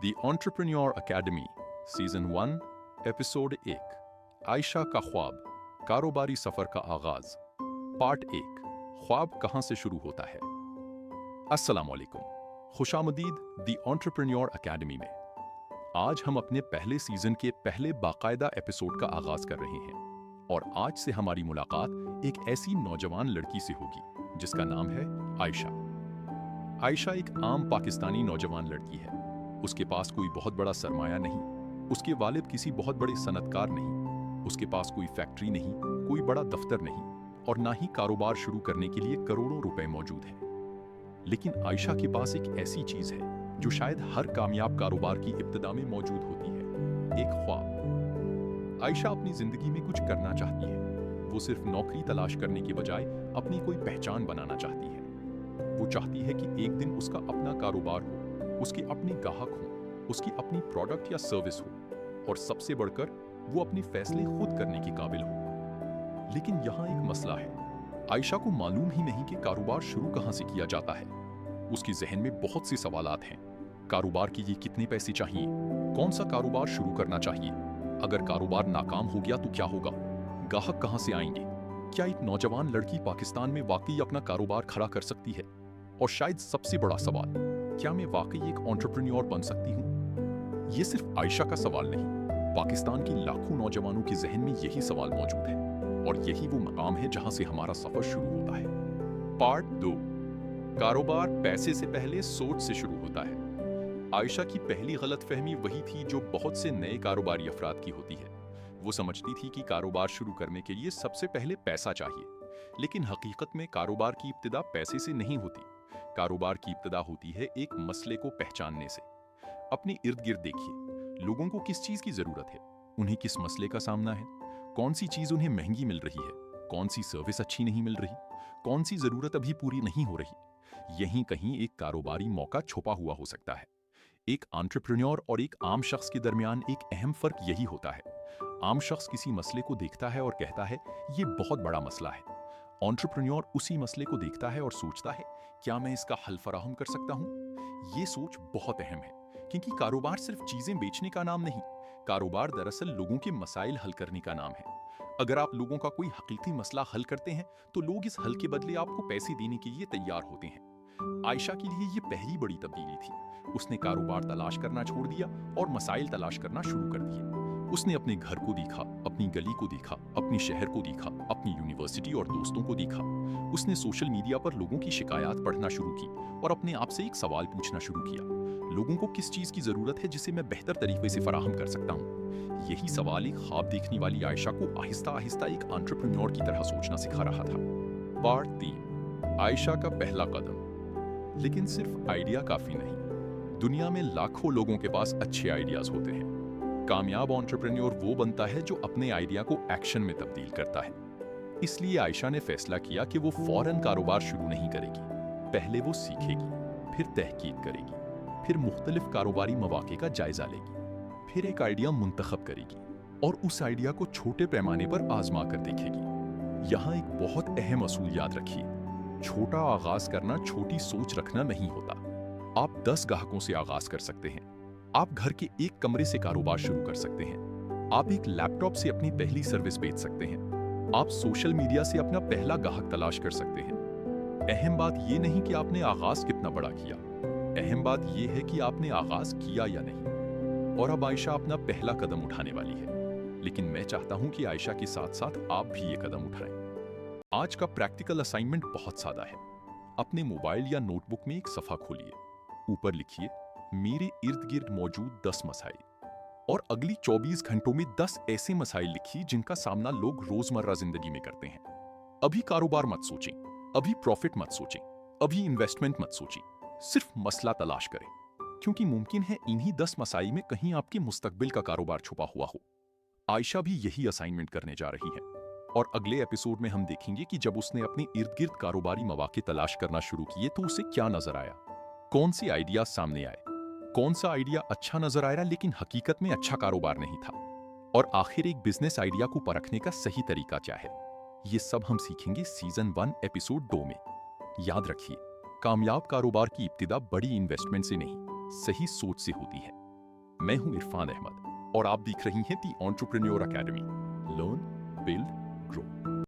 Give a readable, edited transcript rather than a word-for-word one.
दी entrepreneur academy season 1 episode 1 Ayesha का ख्वाब कारोबारी सफर का आगाज पार्ट 1 ख्वाब कहां से शुरू होता है। अस्सलाम वालेकुम, खुशामदीद दी एंटरप्रेन्योर एकेडमी में। आज हम अपने पहले सीजन के पहले बाकायदा एपिसोड का आगाज कर रहे हैं और आज से हमारी मुलाकात एक ऐसी नौजवान लड़की से होगी जिसका नाम है आयशा। आयशा एक आम पाकिस्तानी नौजवान लड़की है। उसके पास कोई बहुत बड़ा सरमाया नहीं, उसके वालिद किसी बहुत बड़े सनतकार नहीं, उसके पास कोई फैक्ट्री नहीं, कोई बड़ा दफ्तर नहीं और ना ही कारोबार शुरू करने के लिए करोड़ों रुपए मौजूद हैं। लेकिन आयशा के पास एक ऐसी चीज है जो शायद हर कामयाब कारोबार की इब्तिदा में मौजूद होती है, एक ख्वाब। आयशा अपनी जिंदगी में कुछ करना चाहती है। वो सिर्फ नौकरी तलाश करने के बजाय अपनी कोई पहचान बनाना चाहती है। वो चाहती है कि एक दिन उसका अपना कारोबार हो, उसके अपने ग्राहक हो, उसकी अपनी प्रोडक्ट या सर्विस हो और सबसे बढ़कर वो अपने फैसले खुद करने के काबिल हो। लेकिन यहाँ एक मसला है। आयशा को मालूम ही नहीं कि कारोबार शुरू कहाँ से किया जाता है। उसके जहन में बहुत से सवालात हैं। कारोबार के लिए कितने पैसे चाहिए, कौन सा कारोबार शुरू करना चाहिए, अगर कारोबार नाकाम हो गया तो क्या होगा, ग्राहक कहाँ से आएंगे, क्या एक नौजवान लड़की पाकिस्तान में वाकई अपना कारोबार खड़ा कर सकती है, और शायद सबसे बड़ा सवाल, क्या मैं वाकई एक एंटरप्रेन्योर बन सकती हूँ। ये सिर्फ आयशा का सवाल नहीं, पाकिस्तान के लाखों नौजवानों के जहन में यही सवाल मौजूद है और यही वो मकाम है जहां से हमारा सफर शुरू होता है। पार्ट 2 कारोबार पैसे से पहले सोच से शुरू होता है। आयशा की पहली गलतफहमी वही थी जो बहुत से नए कारोबारी अफराद की होती है। वो समझती थी कि कारोबार शुरू करने के लिए सबसे पहले पैसा चाहिए, लेकिन हकीकत में कारोबार की इब्तिदा पैसे से नहीं होती। कारोबार की इब्तिदा होती है एक मसले को पहचानने से। अपने इर्द गिर्द देखिए, लोगों को किस चीज की जरूरत है, उन्हें किस मसले का सामना है, कौन सी चीज उन्हें महंगी मिल रही है, कौन सी सर्विस अच्छी नहीं मिल रही, कौन सी जरूरत अभी पूरी नहीं हो रही। यहीं कहीं एक कारोबारी मौका छुपा हुआ हो सकता है। एक एंटरप्रेन्योर और एक आम शख्स के दरमियान एक अहम फर्क यही होता है। आम शख्स किसी मसले को देखता है और कहता है ये बहुत बड़ा मसला है। एंटरप्रेन्योर उसी मसले को देखता है और सोचता है क्या मैं इसका हल फराहम कर सकता हूँ। ये सोच बहुत अहम है क्योंकि कारोबार सिर्फ चीजें बेचने का नाम नहीं, कारोबार दरअसल लोगों के मसाइल हल करने का नाम है। अगर आप लोगों का कोई हकीकी मसला हल करते हैं तो लोग इस हल के बदले आपको पैसे देने के लिए तैयार होते हैं। आयशा के लिए ये पहली बड़ी तब्दीली थी। उसने कारोबार तलाश करना छोड़ दिया और मसाइल तलाश करना शुरू कर दिए। उसने अपने घर को देखा, अपनी गली को देखा, अपने शहर को देखा, अपनी यूनिवर्सिटी और दोस्तों को देखा। उसने सोशल मीडिया पर लोगों की शिकायत पढ़ना शुरू की और अपने आप से एक सवाल पूछना शुरू किया, लोगों को किस चीज की जरूरत है जिसे मैं बेहतर तरीके से फराहम कर सकता हूँ। यही सवाल एक ख्वाब देखने वाली आयशा को आहिस्ता आहिस्ता एक एंटरप्रेन्योर की तरह सोचना सिखा रहा था। पार्ट 3 आयशा का पहला कदम। लेकिन सिर्फ आइडिया काफी नहीं, दुनिया में लाखों लोगों के पास अच्छे आइडियाज होते हैं। कामयाब एंटरप्रेन्योर वो बनता है जो अपने आइडिया को एक्शन में तब्दील करता है। इसलिए आयशा ने फैसला किया कि वो फौरन कारोबार शुरू नहीं करेगी। पहले वो सीखेगी, फिर तहकीक करेगी, फिर मुख्तलिफ कारोबारी मौके का जायजा लेगी, फिर एक आइडिया मुंतखब करेगी और उस आइडिया को छोटे पैमाने पर आजमा कर देखेगी। यहाँ एक बहुत अहम असूल याद रखिए, छोटा आगाज करना छोटी सोच रखना नहीं होता। आप 10 ग्राहकों से आगाज कर सकते हैं, आप घर के एक कमरे से कारोबार शुरू कर सकते हैं, आप एक लैपटॉप से अपनी पहली सर्विस बेच सकते हैं, आप सोशल मीडिया से अपना पहला ग्राहक तलाश कर सकते हैं। अहम बात यह नहीं कि आपने आगाज कितना बड़ा किया, अहम बात यह है कि आपने आगाज किया या नहीं। और अब आयशा अपना पहला कदम उठाने वाली है, लेकिन मैं चाहता हूं कि आयशा के साथ साथ आप भी ये कदम उठाएं। आज का प्रैक्टिकल असाइनमेंट बहुत सादा है। अपने मोबाइल या नोटबुक में एक सफा खोलिए, ऊपर लिखिए मेरे इर्द गिर्द मौजूद 10 मसाइल और अगली 24 घंटों में 10 ऐसे मसाइल लिखिए जिनका सामना लोग रोजमर्रा जिंदगी में करते हैं। अभी कारोबार मत सोचें, अभी प्रॉफिट मत सोचें, अभी इन्वेस्टमेंट मत सोचें, सिर्फ मसला तलाश करें, क्योंकि मुमकिन है इन्हीं 10 मसाइल में कहीं आपके मुस्तकबिल का कारोबार छुपा हुआ हो। आयशा भी यही असाइनमेंट करने जा रही है और अगले एपिसोड में हम देखेंगे कि जब उसने अपने इर्द गिर्द कारोबारी मौके तलाश करना शुरू किए तो उसे क्या नजर आया, कौन सी आइडिया सामने आए, कौन सा आइडिया अच्छा नजर आया लेकिन हकीकत में अच्छा कारोबार नहीं था, और आखिर एक बिजनेस आइडिया को परखने का सही तरीका क्या है। ये सब हम सीखेंगे सीजन 1 एपिसोड 2 में। याद रखिए, कामयाब कारोबार की इब्तिदा बड़ी इन्वेस्टमेंट से नहीं, सही सोच से होती है। میں ہوں عرفان احمد اور آپ دیکھ رہی ہیں دی انٹرپرینیور اکیڈمی، لرن، بلڈ، گرو۔